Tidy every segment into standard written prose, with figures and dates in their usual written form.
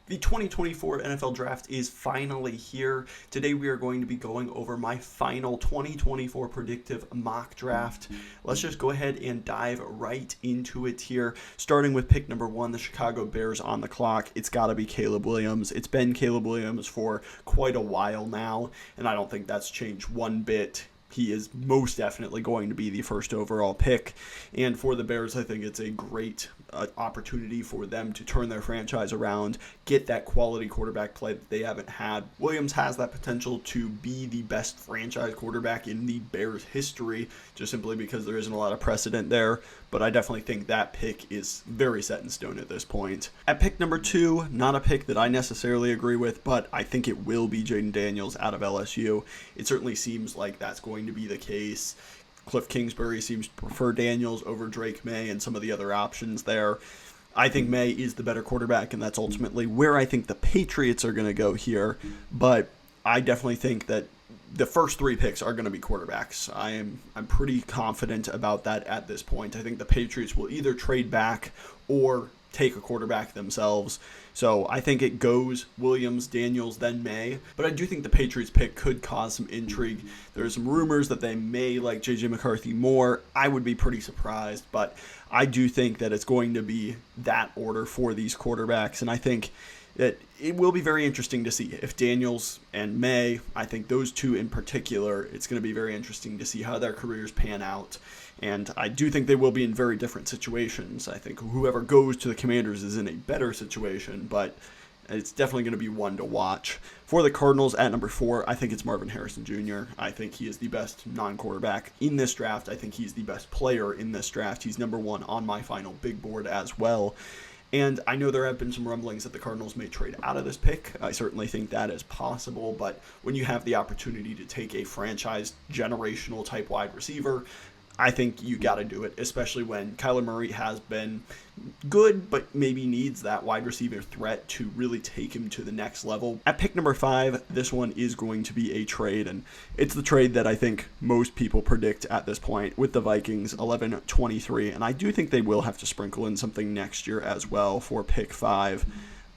The 2024 NFL Draft is finally here. Today we are going to be going over my final 2024 predictive mock draft. Let's just go ahead and dive right into it here. Starting with pick number 1, the Chicago Bears on the clock. It's got to be Caleb Williams. It's been Caleb Williams for quite a while now, and I don't think that's changed one bit. He is most definitely going to be the first overall pick. And for the Bears, I think it's a great opportunity for them to turn their franchise around, get that quality quarterback play that they haven't had. Williams has that potential to be the best franchise quarterback in the Bears history, just simply because there isn't a lot of precedent there. But I definitely think that pick is very set in stone at this point. At pick number 2, not a pick that I necessarily agree with, but I think it will be Jayden Daniels out of LSU. It certainly seems like that's going to be the case. Cliff Kingsbury seems to prefer Daniels over Drake May and some of the other options there. I think May is the better quarterback, and that's ultimately where I think the Patriots are going to go here. But I definitely think that the first 3 picks are going to be quarterbacks. I'm pretty confident about that at this point. I think the Patriots will either trade back or take a quarterback themselves. So I think it goes Williams, Daniels, then May. But I do think the Patriots pick could cause some intrigue. There are some rumors that they may like J.J. McCarthy more. I would be pretty surprised, but I do think that it's going to be that order for these quarterbacks. And I think that it will be very interesting to see if Daniels and May, I think those two in particular, it's going to be very interesting to see how their careers pan out. And I do think they will be in very different situations. I think whoever goes to the Commanders is in a better situation, but it's definitely going to be one to watch. For the Cardinals at number 4, I think it's Marvin Harrison Jr. I think he is the best non-quarterback in this draft. I think he's the best player in this draft. He's number 1 on my final big board as well. And I know there have been some rumblings that the Cardinals may trade out of this pick. I certainly think that is possible, but when you have the opportunity to take a franchise generational type wide receiver, I think you got to do it, especially when Kyler Murray has been good, but maybe needs that wide receiver threat to really take him to the next level. At pick number 5, this one is going to be a trade, and it's the trade that I think most people predict at this point with the Vikings, 11-23, and I do think they will have to sprinkle in something next year as well for pick 5.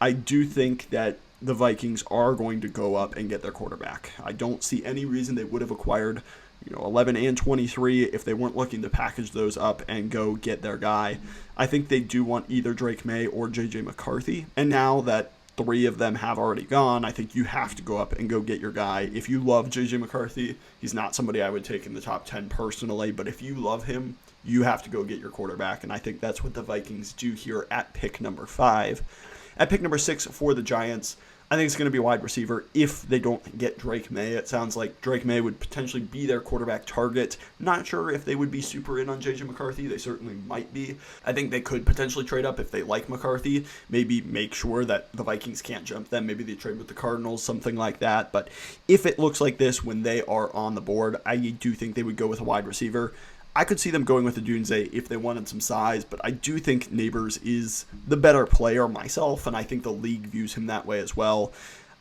I do think that the Vikings are going to go up and get their quarterback. I don't see any reason they would have acquired 11 and 23 if they weren't looking to package those up and go get their guy. I think they do want either Drake May or J.J. McCarthy. And now that 3 of them have already gone, I think you have to go up and go get your guy. If you love J.J. McCarthy, he's not somebody I would take in the top 10 personally, but if you love him, you have to go get your quarterback. And I think that's what the Vikings do here at pick number 5. At pick number 6 for the Giants, I think it's going to be a wide receiver if they don't get Drake May. It sounds like Drake May would potentially be their quarterback target. Not sure if they would be super in on J.J. McCarthy. They certainly might be. I think they could potentially trade up if they like McCarthy. Maybe make sure that the Vikings can't jump them. Maybe they trade with the Cardinals, something like that. But if it looks like this when they are on the board, I do think they would go with a wide receiver. I could see them going with a Dunze if they wanted some size, but I do think Neighbors is the better player myself, and I think the league views him that way as well.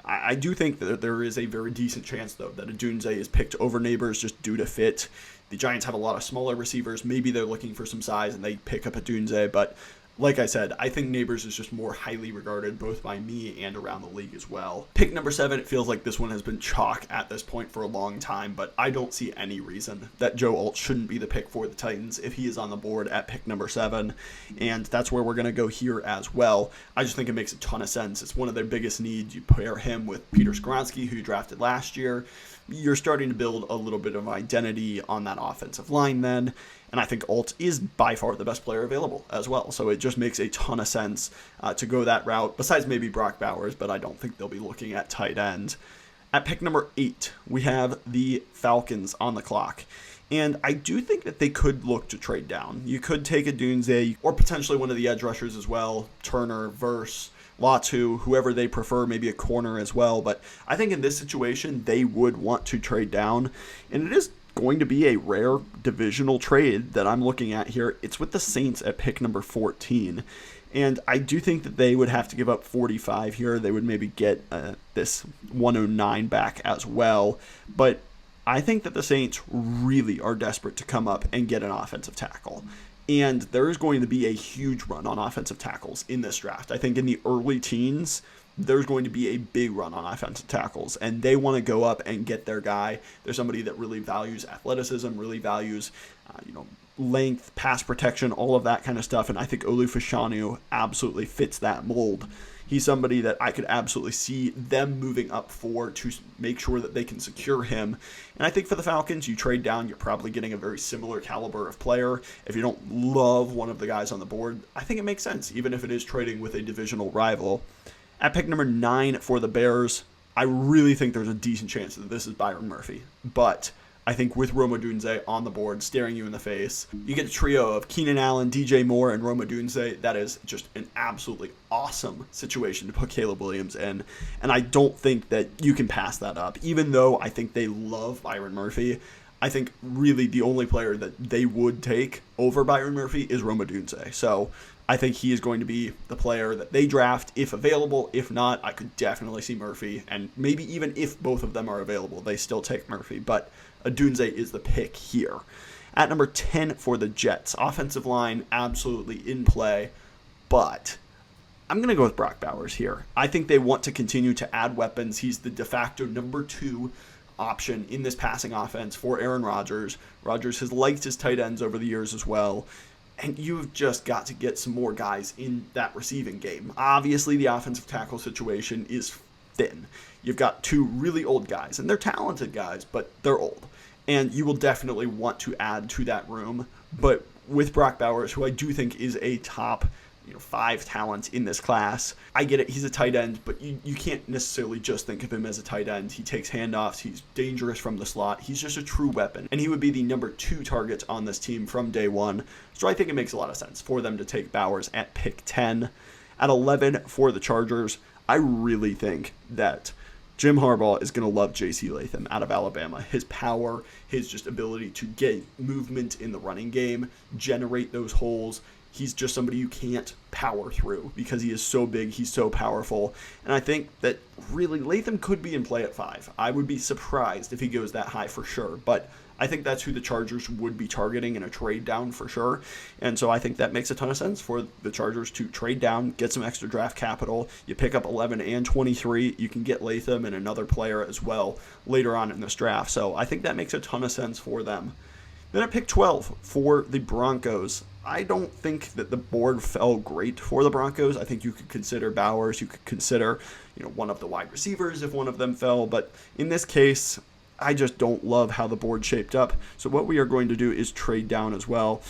I do think that there is a very decent chance, though, that a Dunze is picked over Neighbors just due to fit. The Giants have a lot of smaller receivers. Maybe they're looking for some size and they pick up a Dunze, but like I said, I think Neighbors is just more highly regarded both by me and around the league as well. Pick number 7, it feels like this one has been chalk at this point for a long time, but I don't see any reason that Joe Alt shouldn't be the pick for the Titans if he is on the board at pick number 7, and that's where we're going to go here as well. I just think it makes a ton of sense. It's one of their biggest needs. You pair him with Peter Skoronski, who you drafted last year. You're starting to build a little bit of identity on that offensive line then, and I think Alt is by far the best player available as well, so it just makes a ton of sense to go that route, besides maybe Brock Bowers, but I don't think they'll be looking at tight end. At pick number 8, we have the Falcons on the clock, and I do think that they could look to trade down. You could take a Dunze or potentially one of the edge rushers as well, Turner, Verse, Latu, whoever they prefer, maybe a corner as well. But I think in this situation, they would want to trade down. And it is going to be a rare divisional trade that I'm looking at here. It's with the Saints at pick number 14. And I do think that they would have to give up 45 here. They would maybe get this 109 back as well. But I think that the Saints really are desperate to come up and get an offensive tackle. And there is going to be a huge run on offensive tackles in this draft. I think in the early teens, there's going to be a big run on offensive tackles, and they want to go up and get their guy. They're somebody that really values athleticism, really values, length, pass protection, all of that kind of stuff, and I think Olu Fashanu absolutely fits that mold. He's somebody that I could absolutely see them moving up for to make sure that they can secure him. And I think for the Falcons, you trade down, you're probably getting a very similar caliber of player. If you don't love one of the guys on the board, I think it makes sense, even if it is trading with a divisional rival. At pick number 9 for the Bears, I really think there's a decent chance that this is Byron Murphy. But I think with Rome Odunze on the board, staring you in the face, you get a trio of Keenan Allen, DJ Moore, and Rome Odunze. That is just an absolutely awesome situation to put Caleb Williams in. And I don't think that you can pass that up. Even though I think they love Byron Murphy, I think really the only player that they would take over Byron Murphy is Rome Odunze. So I think he is going to be the player that they draft if available. If not, I could definitely see Murphy. And maybe even if both of them are available, they still take Murphy. But Odunze is the pick here. At number 10 for the Jets, offensive line absolutely in play, but I'm going to go with Brock Bowers here. I think they want to continue to add weapons. He's the de facto number 2 option in this passing offense for Aaron Rodgers. Rodgers has liked his tight ends over the years as well, and you've just got to get some more guys in that receiving game. Obviously, the offensive tackle situation is thin. You've got 2 really old guys, and they're talented guys, but they're old. And you will definitely want to add to that room. But with Brock Bowers, who I do think is a top 5 talent in this class, I get it, he's a tight end, but you can't necessarily just think of him as a tight end. He takes handoffs, he's dangerous from the slot, he's just a true weapon. And he would be the number 2 target on this team from day one. So I think it makes a lot of sense for them to take Bowers at pick 10. At 11 for the Chargers, I really think that Jim Harbaugh is going to love J.C. Latham out of Alabama. His power, his just ability to get movement in the running game, generate those holes. He's just somebody you can't power through because he is so big, he's so powerful. And I think that really Latham could be in play at 5. I would be surprised if he goes that high for sure. But I think that's who the Chargers would be targeting in a trade down for sure. And so I think that makes a ton of sense for the Chargers to trade down, get some extra draft capital. You pick up 11 and 23. You can get Latham and another player as well later on in this draft. So I think that makes a ton of sense for them. Then at pick 12 for the Broncos, I don't think that the board fell great for the Broncos. I think you could consider Bowers. You could consider, one of the wide receivers if one of them fell. But in this case, I just don't love how the board shaped up. So what we are going to do is trade down as well.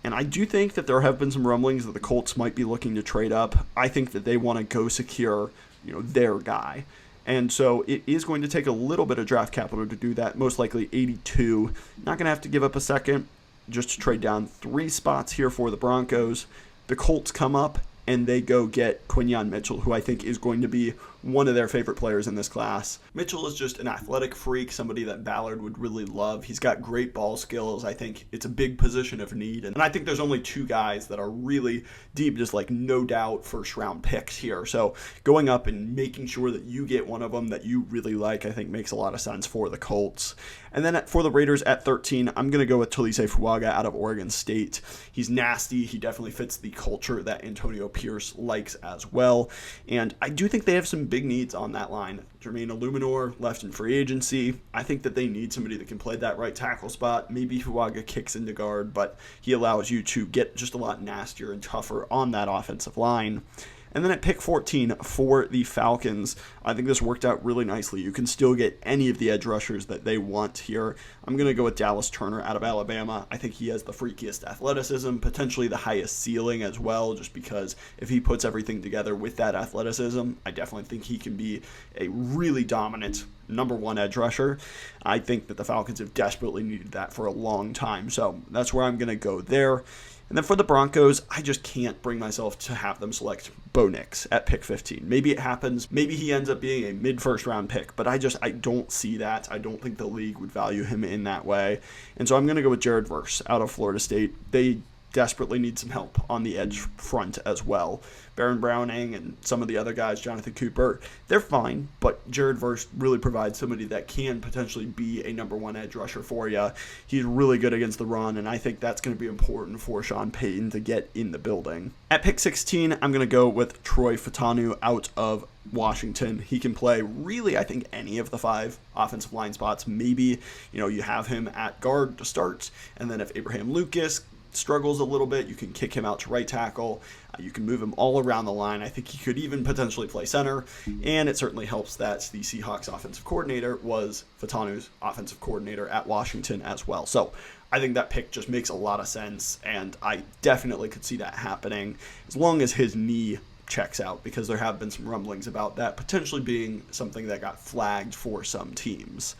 And I do think that there have been some rumblings that the Colts might be looking to trade up. I think that they want to go secure, their guy. And so it is going to take a little bit of draft capital to do that, most likely 82. Not going to have to give up a second just to trade down 3 spots here for the Broncos. The Colts come up and they go get Quinyon Mitchell, who I think is going to be one of their favorite players in this class. Mitchell is just an athletic freak, somebody that Ballard would really love. He's got great ball skills. I think it's a big position of need. And I think there's only 2 guys that are really deep, just like no doubt first round picks here. So going up and making sure that you get one of them that you really like, I think makes a lot of sense for the Colts. And then for the Raiders at 13, I'm going to go with Tolise Fuaga out of Oregon State. He's nasty. He definitely fits the culture that Antonio Pierce likes as well. And I do think they have some big needs on that line. Jermaine Illuminor left in free agency. I think that they need somebody that can play that right tackle spot. Maybe Fuaga kicks into guard, but he allows you to get just a lot nastier and tougher on that offensive line. And then at pick 14 for the Falcons, I think this worked out really nicely. You can still get any of the edge rushers that they want here. I'm going to go with Dallas Turner out of Alabama. I think he has the freakiest athleticism, potentially the highest ceiling as well, just because if he puts everything together with that athleticism, I definitely think he can be a really dominant number 1 edge rusher. I think that the Falcons have desperately needed that for a long time, so that's where I'm going to go there. And then for the Broncos, I just can't bring myself to have them select Bo Nix at pick 15. Maybe it happens. Maybe he ends up being a mid-first round pick, but I don't see that. I don't think the league would value him in that way. And so I'm going to go with Jared Verse out of Florida State. They desperately need some help on the edge front as well. Baron Browning and some of the other guys, Jonathan Cooper, they're fine, but Jared Verse really provides somebody that can potentially be a number one edge rusher for you. He's really good against the run, and I think that's going to be important for Sean Payton to get in the building. At pick 16, I'm going to go with Troy Fautanu out of Washington. He can play really, I think, any of the 5 offensive line spots. Maybe, you have him at guard to start, and then if Abraham Lucas struggles a little bit, you can kick him out to right tackle. You can move him all around the line. I think he could even potentially play center, and it certainly helps that the Seahawks offensive coordinator was Fautanu's offensive coordinator at Washington as well. So I think that pick just makes a lot of sense, and I definitely could see that happening as long as his knee checks out, because there have been some rumblings about that potentially being something that got flagged for some teams.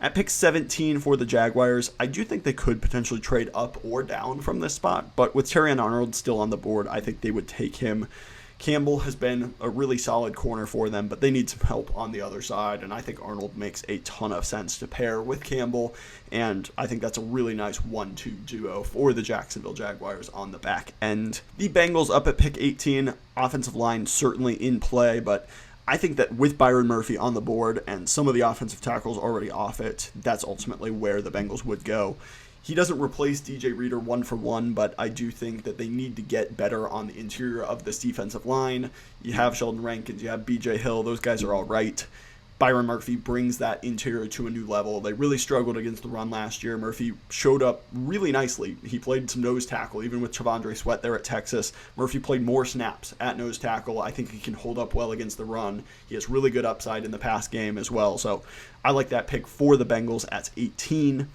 At pick 17 for the Jaguars, I do think they could potentially trade up or down from this spot, but with Terrion Arnold still on the board, I think they would take him. Campbell has been a really solid corner for them, but they need some help on the other side, and I think Arnold makes a ton of sense to pair with Campbell, and I think that's a really nice 1-2 duo for the Jacksonville Jaguars on the back end. The Bengals up at pick 18, offensive line certainly in play, but I think that with Byron Murphy on the board and some of the offensive tackles already off it, that's ultimately where the Bengals would go. He doesn't replace DJ Reader 1-for-1, but I do think that they need to get better on the interior of this defensive line. You have Sheldon Rankins, you have BJ Hill, those guys are all right. Byron Murphy brings that interior to a new level. They really struggled against the run last year. Murphy showed up really nicely. He played some nose tackle, even with Tavondre Sweat there at Texas. Murphy played more snaps at nose tackle. I think he can hold up well against the run. He has really good upside in the pass game as well. So I like that pick for the Bengals at 18.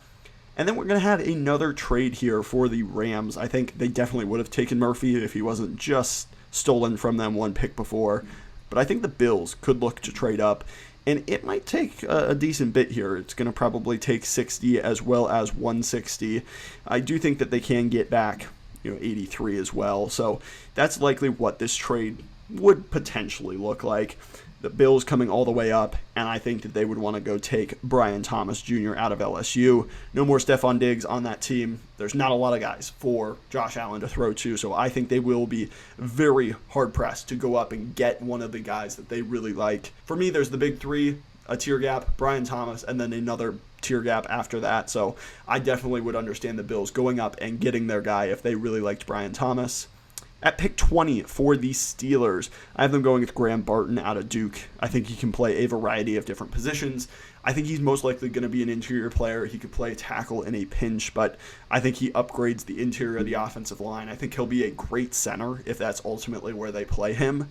And then we're going to have another trade here for the Rams. I think they definitely would have taken Murphy if he wasn't just stolen from them one pick before. But I think the Bills could look to trade up. And it might take a decent bit here. It's going to probably take 60 as well as 160. I do think that they can get back, 83 as well. So that's likely what this trade would potentially look like. The Bills coming all the way up, and I think that they would want to go take Brian Thomas Jr. out of LSU. No more Stephon Diggs on that team. There's not a lot of guys for Josh Allen to throw to, so I think they will be very hard-pressed to go up and get one of the guys that they really like. For me, there's the big 3, a tier gap, Brian Thomas, and then another tier gap after that. So I definitely would understand the Bills going up and getting their guy if they really liked Brian Thomas. At pick 20 for the Steelers, I have them going with Graham Barton out of Duke. I think he can play a variety of different positions. I think he's most likely going to be an interior player. He could play tackle in a pinch, but I think he upgrades the interior of the offensive line. I think he'll be a great center if that's ultimately where they play him.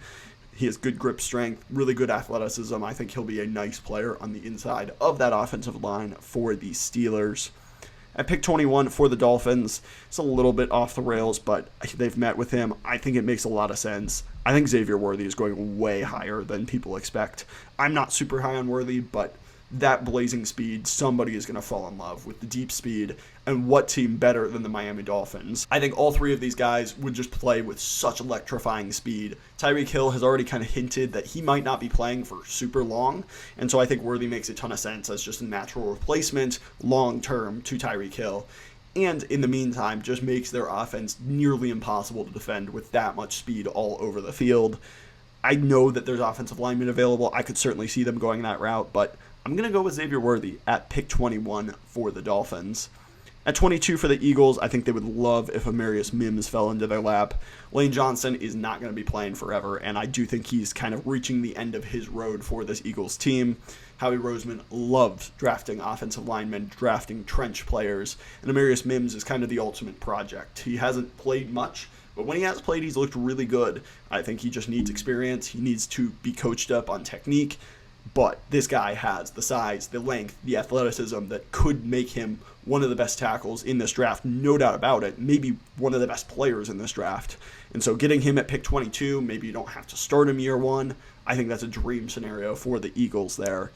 He has good grip strength, really good athleticism. I think he'll be a nice player on the inside of that offensive line for the Steelers. At pick 21 for the Dolphins, it's a little bit off the rails, but they've met with him. I think it makes a lot of sense. I think Xavier Worthy is going way higher than people expect. I'm not super high on Worthy, but that blazing speed, somebody is going to fall in love with the deep speed, and what team better than the Miami Dolphins? I think all 3 of these guys would just play with such electrifying speed. Tyreek Hill has already kind of hinted that he might not be playing for super long, and so I think Worthy makes a ton of sense as just a natural replacement long-term to Tyreek Hill. And in the meantime, just makes their offense nearly impossible to defend with that much speed all over the field. I know that there's offensive linemen available. I could certainly see them going that route, but I'm going to go with Xavier Worthy at pick 21 for the Dolphins. At 22 for the Eagles, I think they would love if Amarius Mims fell into their lap. Lane Johnson is not going to be playing forever, and I do think he's kind of reaching the end of his road for this Eagles team. Howie Roseman loves drafting offensive linemen, drafting trench players, and Amarius Mims is kind of the ultimate project. He hasn't played much, but when he has played, he's looked really good. I think he just needs experience. He needs to be coached up on technique. But this guy has the size, the length, the athleticism that could make him one of the best tackles in this draft, no doubt about it, maybe one of the best players in this draft. And so getting him at pick 22, maybe you don't have to start him year 1. I think that's a dream scenario for the Eagles there.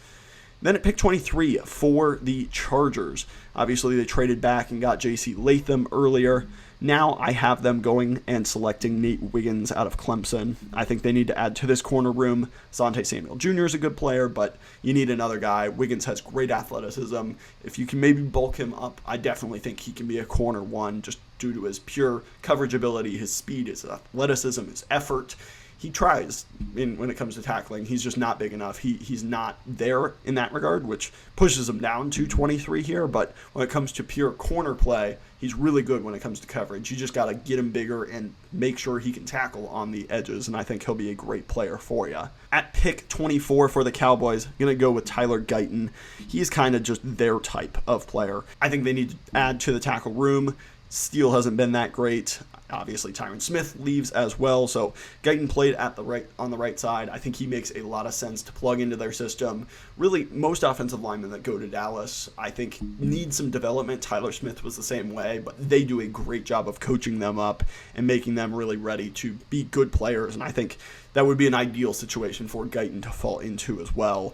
Then at pick 23 for the Chargers. Obviously, they traded back and got J.C. Latham earlier. Now I have them going and selecting Nate Wiggins out of Clemson. I think they need to add to this corner room. Asante Samuel Jr. is a good player, but you need another guy. Wiggins has great athleticism. If you can maybe bulk him up, I definitely think he can be a corner 1. Just due to his pure coverage ability, his speed, his athleticism, his effort. He tries when it comes to tackling. He's just not big enough. He's not there in that regard, which pushes him down to 23 here. But when it comes to pure corner play, he's really good when it comes to coverage. You just got to get him bigger and make sure he can tackle on the edges, and I think he'll be a great player for you. At pick 24 for the Cowboys, I'm going to go with Tyler Guyton. He's kind of just their type of player. I think they need to add to the tackle room. Steele hasn't been that great. Obviously, Tyron Smith leaves as well, so Guyton played on the right side. I think he makes a lot of sense to plug into their system. Really, most offensive linemen that go to Dallas, I think, need some development. Tyler Smith was the same way, but they do a great job of coaching them up and making them really ready to be good players, and I think that would be an ideal situation for Guyton to fall into as well.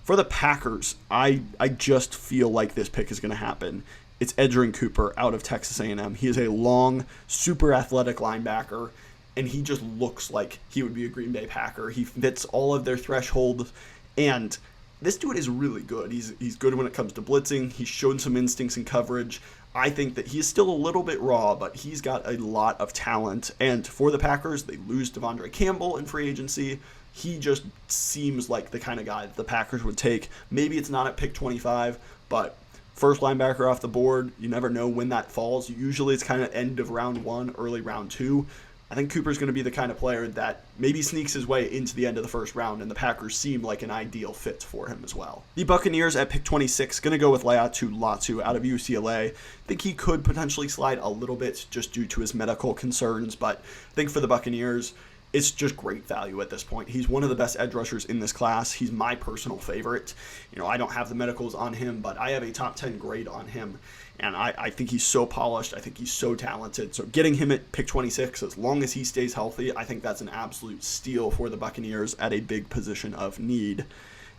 For the Packers, I just feel like this pick is going to happen. It's Edgerrin Cooper out of Texas A&M. He is a long, super athletic linebacker, and he just looks like he would be a Green Bay Packer. He fits all of their thresholds, and this dude is really good. He's good when it comes to blitzing. He's shown some instincts in coverage. I think that he's still a little bit raw, but he's got a lot of talent. And for the Packers, they lose Devondre Campbell in free agency. He just seems like the kind of guy that the Packers would take. Maybe it's not at pick 25, but first linebacker off the board, you never know when that falls. Usually it's kind of end of round 1, early round 2. I think Cooper's going to be the kind of player that maybe sneaks his way into the end of the first round, and the Packers seem like an ideal fit for him as well. The Buccaneers at pick 26, going to go with Laiatu Latu out of UCLA. I think he could potentially slide a little bit just due to his medical concerns, but I think for the Buccaneers, it's just great value at this point. He's one of the best edge rushers in this class. He's my personal favorite. I don't have the medicals on him, but I have a top 10 grade on him. And I think he's so polished. I think he's so talented. So getting him at pick 26, as long as he stays healthy, I think that's an absolute steal for the Buccaneers at a big position of need.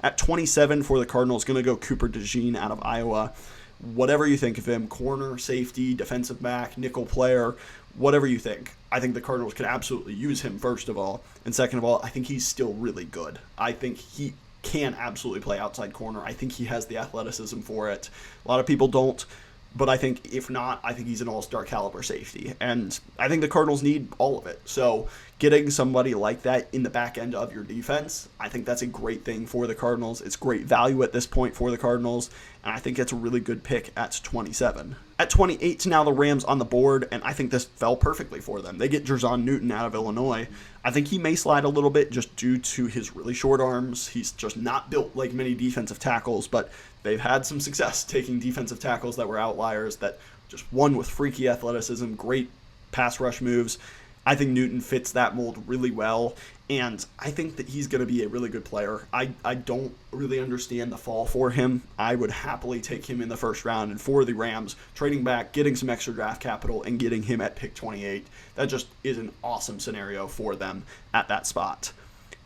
At 27 for the Cardinals, going to go Cooper DeJean out of Iowa. Whatever you think of him, corner, safety, defensive back, nickel player, whatever you think. I think the Cardinals could absolutely use him, first of all. And second of all, I think he's still really good. I think he can absolutely play outside corner. I think he has the athleticism for it. A lot of people don't. But I think if not, I think he's an all-star caliber safety. And I think the Cardinals need all of it. So getting somebody like that in the back end of your defense, I think that's a great thing for the Cardinals. It's great value at this point for the Cardinals. And I think it's a really good pick at 27. At 28, now the Rams on the board, and I think this fell perfectly for them. They get Jerzon Newton out of Illinois. I think he may slide a little bit just due to his really short arms. He's just not built like many defensive tackles, but they've had some success taking defensive tackles that were outliers that just won with freaky athleticism, great pass rush moves. I think Newton fits that mold really well, and I think that he's going to be a really good player. I don't really understand the fall for him. I would happily take him in the first round, and for the Rams, trading back, getting some extra draft capital, and getting him at pick 28, that just is an awesome scenario for them at that spot.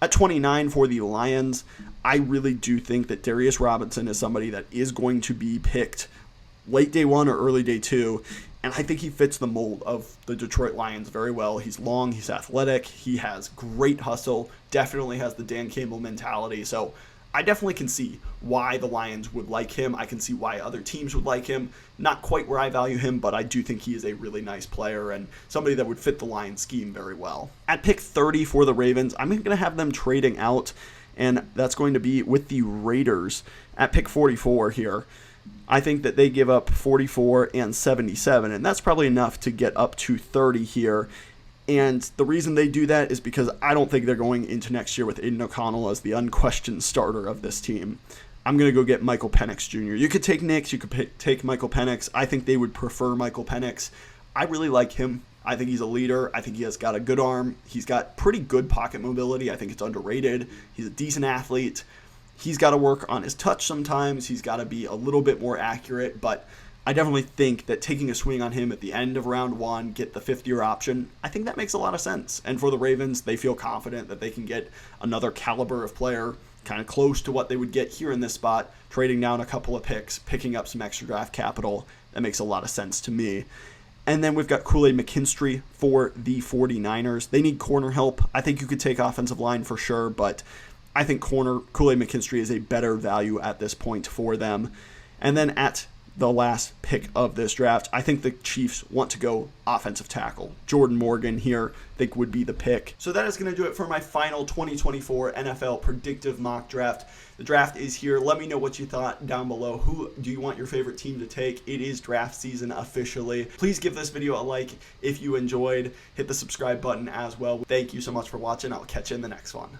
At 29 for the Lions, I really do think that Darius Robinson is somebody that is going to be picked late day 1 or early day 2, and I think he fits the mold of the Detroit Lions very well. He's long, he's athletic, he has great hustle, definitely has the Dan Campbell mentality, so I definitely can see why the Lions would like him. I can see why other teams would like him. Not quite where I value him, but I do think he is a really nice player and somebody that would fit the Lions scheme very well. At pick 30 for the Ravens, I'm going to have them trading out, and that's going to be with the Raiders at pick 44 here. I think that they give up 44 and 77, and that's probably enough to get up to 30 here. And the reason they do that is because I don't think they're going into next year with Aiden O'Connell as the unquestioned starter of this team. I'm going to go get Michael Penix Jr. You could take Nix, you could take Michael Penix. I think they would prefer Michael Penix. I really like him. I think he's a leader. I think he has got a good arm. He's got pretty good pocket mobility. I think it's underrated. He's a decent athlete. He's got to work on his touch sometimes. He's got to be a little bit more accurate, but I definitely think that taking a swing on him at the end of round 1, get the 5th-year option, I think that makes a lot of sense. And for the Ravens, they feel confident that they can get another caliber of player kind of close to what they would get here in this spot, trading down a couple of picks, picking up some extra draft capital. That makes a lot of sense to me. And then we've got Kool-Aid McKinstry for the 49ers. They need corner help. I think you could take offensive line for sure, but I think Kool-Aid McKinstry is a better value at this point for them. And then at the last pick of this draft. I think the Chiefs want to go offensive tackle. Jordan Morgan here, I think, would be the pick. So that is going to do it for my final 2024 NFL predictive mock draft. The draft is here. Let me know what you thought down below. Who do you want your favorite team to take? It is draft season officially. Please give this video a like if you enjoyed. Hit the subscribe button as well. Thank you so much for watching. I'll catch you in the next one.